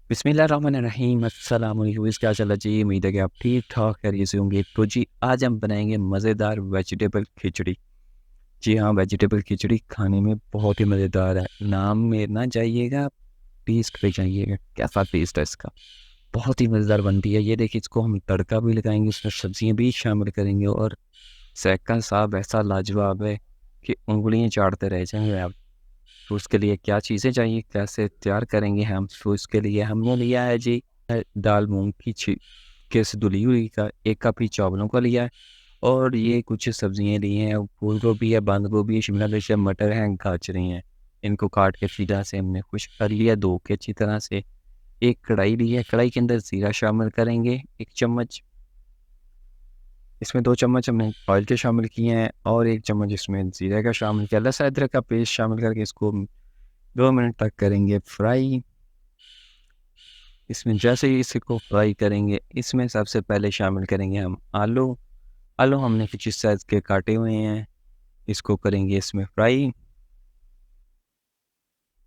बिस्मिल्लाहिर्रहमानिर्रहीम। अस्सलाम वालेकुम। क्या चल रहा है जी? उम्मीद है कि आप ठीक ठाक खैरियत से होंगे। तो जी आज हम बनाएंगे मज़ेदार वेजिटेबल खिचड़ी। जी हाँ, वेजिटेबल खिचड़ी खाने में बहुत ही मज़ेदार है। नाम में ना जाइएगा, टेस्ट पे जाइएगा कैसा टेस्ट है इसका। बहुत ही मज़ेदार बनती है। ये देखिए, इसको हम तड़का भी लगाएंगे, इसमें सब्जियाँ भी शामिल करेंगे और जायका साहब ऐसा लाजवाब है कि उंगलियाँ चाटते रह जाएंगे आप। तो उसके लिए क्या चीज़ें चाहिए, कैसे तैयार करेंगे हम? तो इसके लिए हमने लिया है जी दाल मूंग की किस धुली हुई का 1 कप ही चावलों का लिया है। और ये कुछ सब्जियां ली हैं, फूल गोभी है, बंद गोभी है, शिमला मिर्च है, मटर हैं, गाजरें हैं। इनको काट के अच्छी तरह से हमने खुश कर लिया, धो के अच्छी तरह से। एक कढ़ाई ली है, कढ़ाई के अंदर ज़ीरा शामिल करेंगे 1 चम्मच। इसमें 2 चम्मच हमने ऑयल के शामिल किए हैं और 1 चम्मच इसमें ज़ीरे का शामिल किया। लहसुन अदरक का पेस्ट शामिल करके इसको 2 मिनट तक करेंगे फ्राई। इसमें जैसे ही इसको फ्राई करेंगे, इसमें सबसे पहले शामिल करेंगे हम आलू। आलू हमने कुछ इस साइज़ के काटे हुए हैं, इसको करेंगे इसमें फ्राई।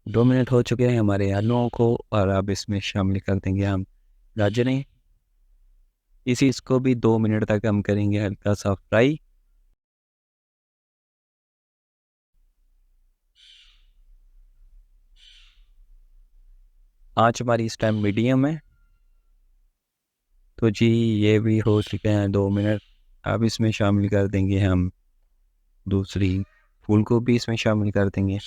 2 मिनट हो चुके हैं हमारे आलूओं को और अब इसमें शामिल कर देंगे हम गाजरें। इसको भी 2 मिनट तक हम करेंगे हल्का सा फ्राई। आँच हमारी इस टाइम मीडियम है। तो जी ये भी हो चुके हैं 2 मिनट। अब इसमें शामिल कर देंगे हम दूसरी फूल गोभी, इसमें शामिल कर देंगे।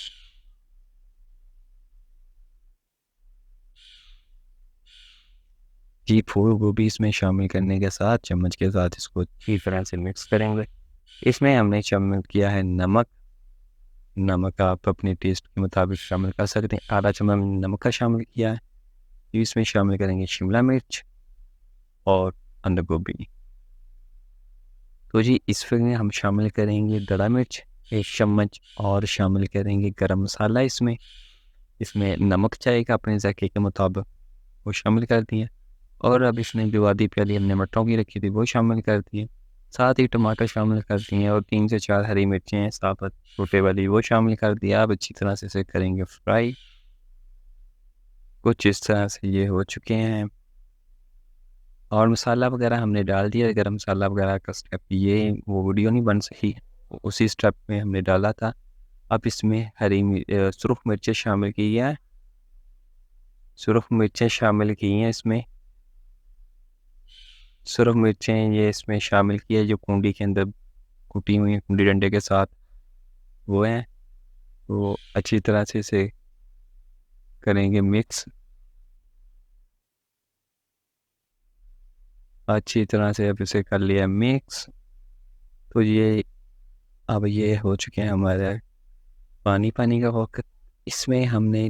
जी फूल गोभी इसमें शामिल करने के साथ चम्मच के साथ इसको अच्छी तरह से मिक्स करेंगे। इसमें हमने शामिल किया है नमक। नमक आप अपने टेस्ट के मुताबिक शामिल कर सकते हैं। आधा चम्मच नमक का शामिल किया है। इसमें शामिल करेंगे शिमला मिर्च और बंद गोभी। तो जी इसमें हम शामिल करेंगे दड़ा मिर्च 1 चम्मच और शामिल करेंगे गरम मसाला। इसमें इसमें नमक चाहेगा अपने जायके के मुताबिक, वो शामिल कर दिए। और अब इसमें जो आधी प्याली हमने मटरों की रखी थी वो शामिल कर दिए। साथ ही टमाटर शामिल कर दिए और 3 से 4 हरी मिर्चें हैं साबुत छोटे वाली, वो शामिल कर दिया। अब अच्छी तरह से इसे करेंगे फ्राई। कुछ इस तरह से ये हो चुके हैं और मसाला वगैरह हमने डाल दिया। गरम मसाला वगैरह का स्टेप ये वो वीडियो नहीं बन सकी, उसी स्टेप में हमने डाला था। अब इसमें सुरख मिर्चें शामिल की हैं। सुरख मिर्चें शामिल की हैं इसमें। सुरख मिर्चें ये इसमें शामिल की है जो कुंडी के अंदर कुटी हुई हैं, कुंडी डंडे के साथ वो हैं। तो अच्छी तरह से इसे करेंगे मिक्स। अच्छी तरह से अब इसे कर लिया मिक्स। तो ये अब ये हो चुके हैं हमारे पानी पानी का वक्त। इसमें हमने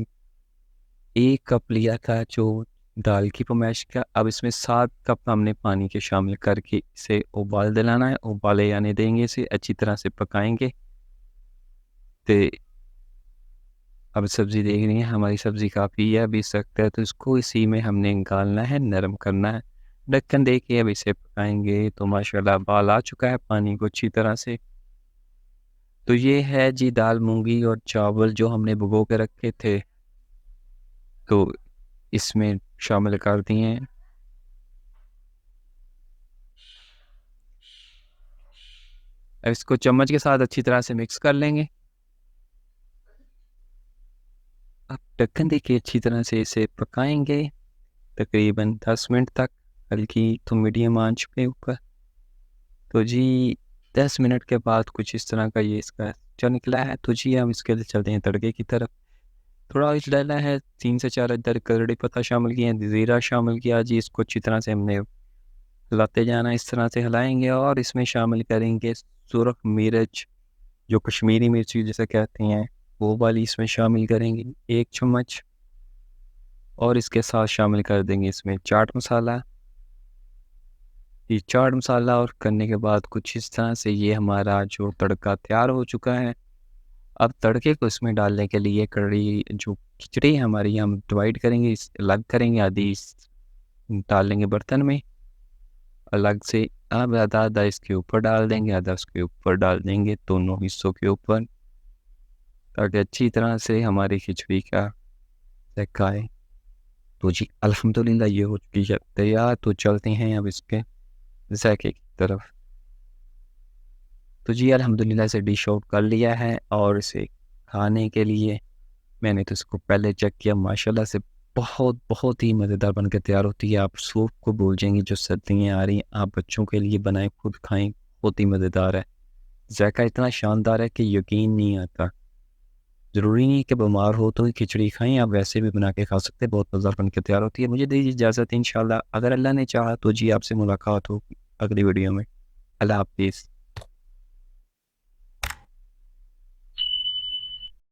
1 कप लिया था जो दाल की पमैश का। अब इसमें 7 कप हमने पानी के शामिल करके इसे उबाल दिलाना है। उबाले आने देंगे, इसे अच्छी तरह से पकाएंगे। तो अब सब्ज़ी देख रही हैं, हमारी सब्ज़ी काफ़ी है, अभी सख्त है, तो इसको इसी में हमने निकालना है, नरम करना है। ढक्कन दे के अब इसे पकाएंगे। तो माशाल्लाह बाल आ चुका है पानी को अच्छी तरह से। तो ये है जी दाल मूंगी और चावल जो हमने भिगो के रखे थे, तो इसमें शामिल कर दिए हैं। अब इसको चम्मच के साथ अच्छी तरह से मिक्स कर लेंगे। अब ढक्कन दे के अच्छी तरह से इसे पकाएंगे तकरीबन 10 मिनट तक, हल्की तो मीडियम आंच पे ऊपर। तो जी 10 मिनट के बाद कुछ इस तरह का ये इसका जो निकला है। तो जी हम इसके लिए चलते हैं तड़के की तरफ। थोड़ा ऑयल डाला है, 3 से 4 अदर कड़ी पत्ता शामिल किया है, ज़ीरा शामिल किया जी। इसको अच्छी तरह से हमने हिलाते जाना, इस तरह से हिलाएंगे और इसमें शामिल करेंगे सुरख मिर्च, जो कश्मीरी मिर्ची जिसे कहते हैं, वो वाली इसमें शामिल करेंगे 1 चम्मच। और इसके साथ शामिल कर देंगे इसमें चाट मसाला। ये चाट मसाला और करने के बाद कुछ इस तरह से ये हमारा जो तड़का तैयार हो चुका है। अब तड़के को इसमें डालने के लिए कढ़ी जो खिचड़ी है हमारी, हम डिवाइड करेंगे, इस अलग करेंगे, आधी डाल लेंगे बर्तन में अलग से। अब आधा आधा इसके ऊपर डाल देंगे, आधा उसके ऊपर डाल देंगे, दोनों हिस्सों के ऊपर, ताकि अच्छी तरह से हमारी खिचड़ी का जायका आए। तो जी अल्हम्दुलिल्लाह ये हो चुकी है तैयार। तो चलते हैं अब इसके ज़ायके की तरफ। तो जी अल्हम्दुलिल्लाह इसे डिश आउट कर लिया है और इसे खाने के लिए मैंने तो इसको पहले चेक किया, माशाल्लाह से बहुत बहुत ही मज़ेदार बन के तैयार होती है। आप सूप को भूल जाएंगे, जो सर्दियाँ आ रही हैं आप बच्चों के लिए बनाएं, खुद खाएं, बहुत ही मज़ेदार है। जायका इतना शानदार है कि यकीन नहीं आता। ज़रूरी नहीं कि बीमार हो तो ही खिचड़ी खाएं, आप वैसे भी बना के खा सकते हैं, बहुत मज़ेदार बन के तैयार होती है। मुझे दीजिए इजाज़त, इंशाल्लाह अगर अल्लाह ने चाहा तो जी आपसे मुलाकात होगी अगली वीडियो में। अल्लाह हाफ़िज़।